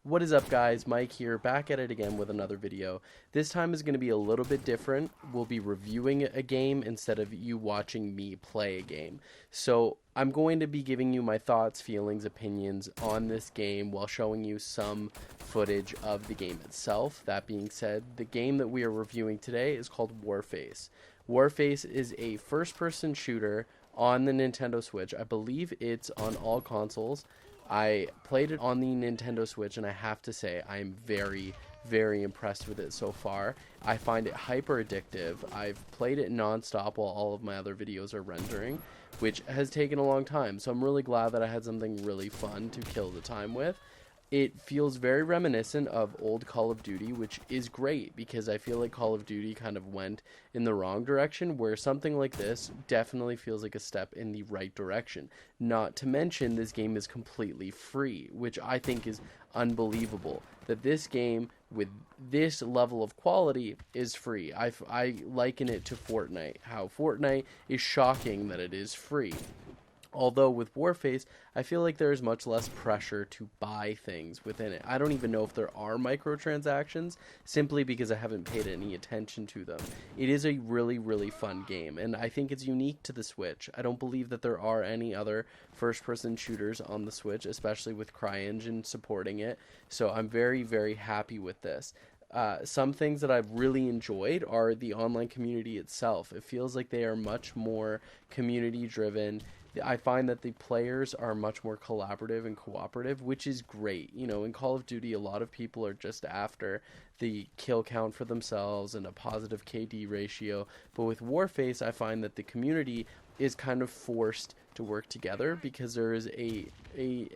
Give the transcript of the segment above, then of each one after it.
What is up, guys? Mike here, back at it again with another video. This time is going to be a little bit different. We'll be reviewing a game instead of you watching me play a game. So I'm going to be giving you my thoughts, feelings, opinions on this game while showing you some footage of the game itself. That being said, the game that we are reviewing today is called Warface. Warface is a first-person shooter on the Nintendo Switch. I believe it's on all consoles. I played it on the Nintendo Switch, and I have to say I am very, very impressed with it so far. I find it hyper addictive. I've played it nonstop while all of my other videos are rendering, which has taken a long time. So I'm really glad that I had something really fun to kill the time with. It feels very reminiscent of old Call of Duty, which is great because I feel like Call of Duty kind of went in the wrong direction, where something like this definitely feels like a step in the right direction. Not to mention, this game is completely free, which I think is unbelievable. That this game, with this level of quality, is free. I liken it to Fortnite, how Fortnite is shocking that it is free. Although with Warface, I feel like there is much less pressure to buy things within it. I don't even know if there are microtransactions, simply because I haven't paid any attention to them. It is a really, really fun game, and I think it's unique to the Switch. I don't believe that there are any other first-person shooters on the Switch, especially with CryEngine supporting it, so I'm very, very happy with this. Some things that I've really enjoyed are the online community itself. It feels like they are much more community driven. I find that the players are much more collaborative and cooperative, which is great. You know, in Call of Duty, a lot of people are just after the kill count for themselves and a positive KD ratio. But with Warface, I find that the community is kind of forced to work together because there is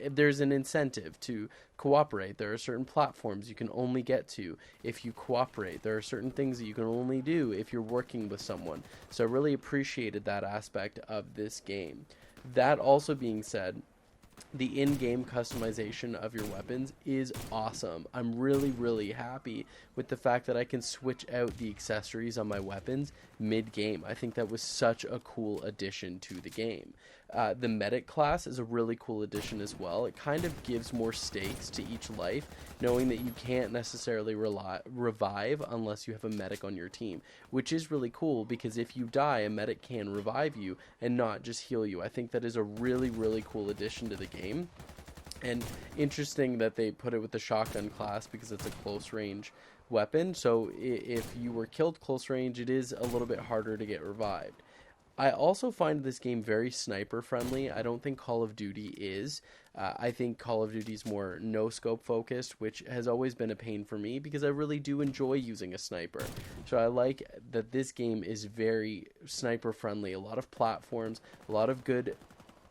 there's an incentive to cooperate. There are certain platforms you can only get to if you cooperate. There are certain things that you can only do if you're working with someone. So I really appreciated that aspect of this game. That also being said, the in-game customization of your weapons is awesome. I'm really, really happy with the fact that I can switch out the accessories on my weapons mid-game. I think that was such a cool addition to the game. The medic class is a really cool addition as well. It kind of gives more stakes to each life, knowing that you can't necessarily revive unless you have a medic on your team, which is really cool because if you die, a medic can revive you and not just heal you. I think that is a really, really cool addition to the game. And interesting that they put it with the shotgun class because it's a close range weapon. So if you were killed close range, it is a little bit harder to get revived. I also find this game very sniper friendly. I don't think Call of Duty is. I think Call of Duty is more no-scope focused, which has always been a pain for me because I really do enjoy using a sniper. So I like that this game is very sniper friendly. A lot of platforms, a lot of good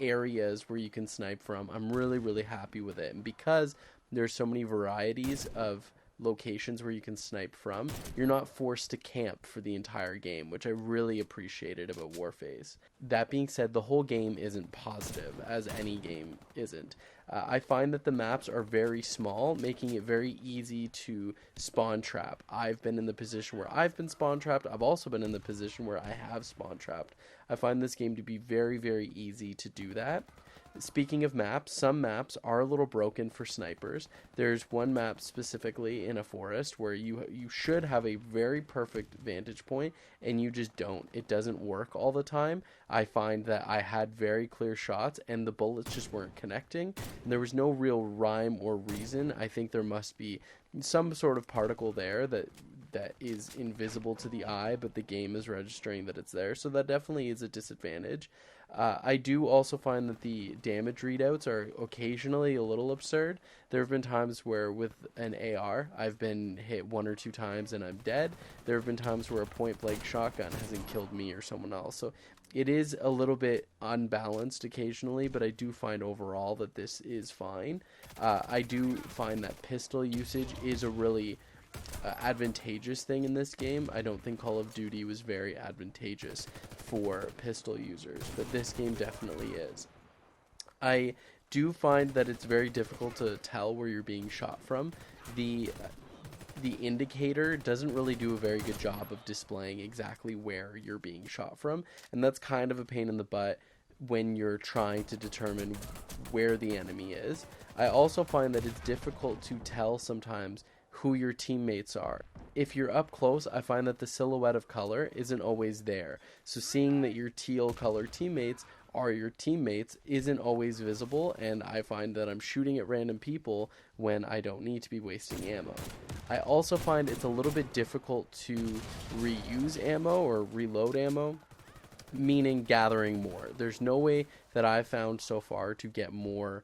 areas where you can snipe from. I'm really, really happy with it. And because there's so many varieties of locations where you can snipe from, you're not forced to camp for the entire game, which I really appreciated about Warface. That being said, the whole game isn't positive, as any game isn't. I find that the maps are very small, making it very easy to spawn trap. I've been in the position where I've been spawn trapped. I've also been in the position where I have spawn trapped. I find this game to be very, very easy to do that. Speaking of maps, some maps are a little broken for snipers. There's one map specifically in a forest where you should have a very perfect vantage point and you just don't. It doesn't work all the time. I find that I had very clear shots and the bullets just weren't connecting. And there was no real rhyme or reason. I think there must be some sort of particle there that is invisible to the eye, but the game is registering that it's there. So that definitely is a disadvantage. I do also find that the damage readouts are occasionally a little absurd. There have been times where with an AR, I've been hit 1 or 2 times and I'm dead. There have been times where a point-blank shotgun hasn't killed me or someone else. So it is a little bit unbalanced occasionally, but I do find overall that this is fine. I do find that pistol usage is a really advantageous thing in this game. I don't think Call of Duty was very advantageous for pistol users, but this game definitely is. I do find that it's very difficult to tell where you're being shot from. The indicator doesn't really do a very good job of displaying exactly where you're being shot from, and that's kind of a pain in the butt when you're trying to determine where the enemy is. I also find that it's difficult to tell sometimes who your teammates are. If you're up close, I find that the silhouette of color isn't always there. So seeing that your teal color teammates are your teammates isn't always visible, and I find that I'm shooting at random people when I don't need to be wasting ammo. I also find it's a little bit difficult to reuse ammo or reload ammo, meaning gathering more. There's no way that I've found so far to get more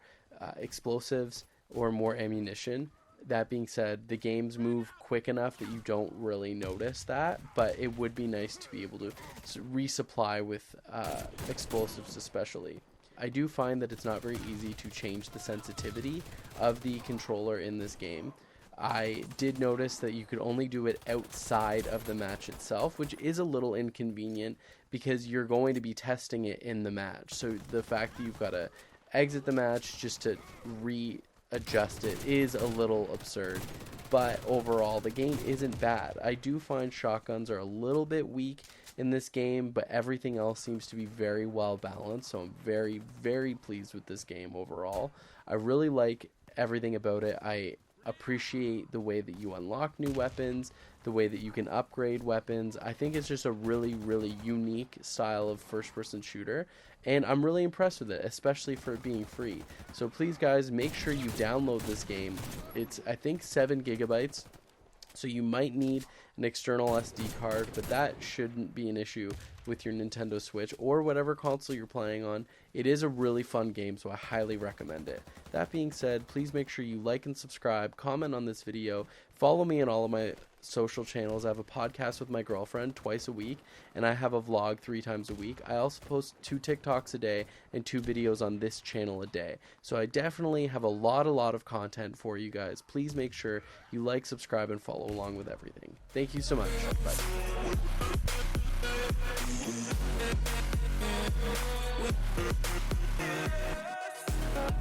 explosives or more ammunition. That being said, the games move quick enough that you don't really notice that, but it would be nice to be able to resupply with explosives especially. I do find that it's not very easy to change the sensitivity of the controller in this game. I did notice that you could only do it outside of the match itself, which is a little inconvenient because you're going to be testing it in the match. So the fact that you've got to exit the match just to readjust it is a little absurd. But overall, the game isn't bad. I do find shotguns are a little bit weak in this game, but everything else seems to be very well balanced. So I'm very, very pleased with this game overall. I really like everything about it. I appreciate the way that you unlock new weapons, the way that you can upgrade weapons. I think it's just a really, really unique style of first-person shooter, and I'm really impressed with it, especially for it being free. So please, guys, make sure you download this game. It's, I think, 7 gigabytes, so you might need an external SD card, but that shouldn't be an issue with your Nintendo Switch or whatever console you're playing on. It is a really fun game, so I highly recommend it. That being said, please make sure you like and subscribe, comment on this video, follow me on all of my social channels. I have a podcast with my girlfriend twice a week, and I have a vlog 3 times a week. I also post 2 TikToks a day and 2 videos on this channel a day. So I definitely have a lot of content for you guys. Please make sure you like, subscribe, and follow along with everything. Thank you so much. Bye.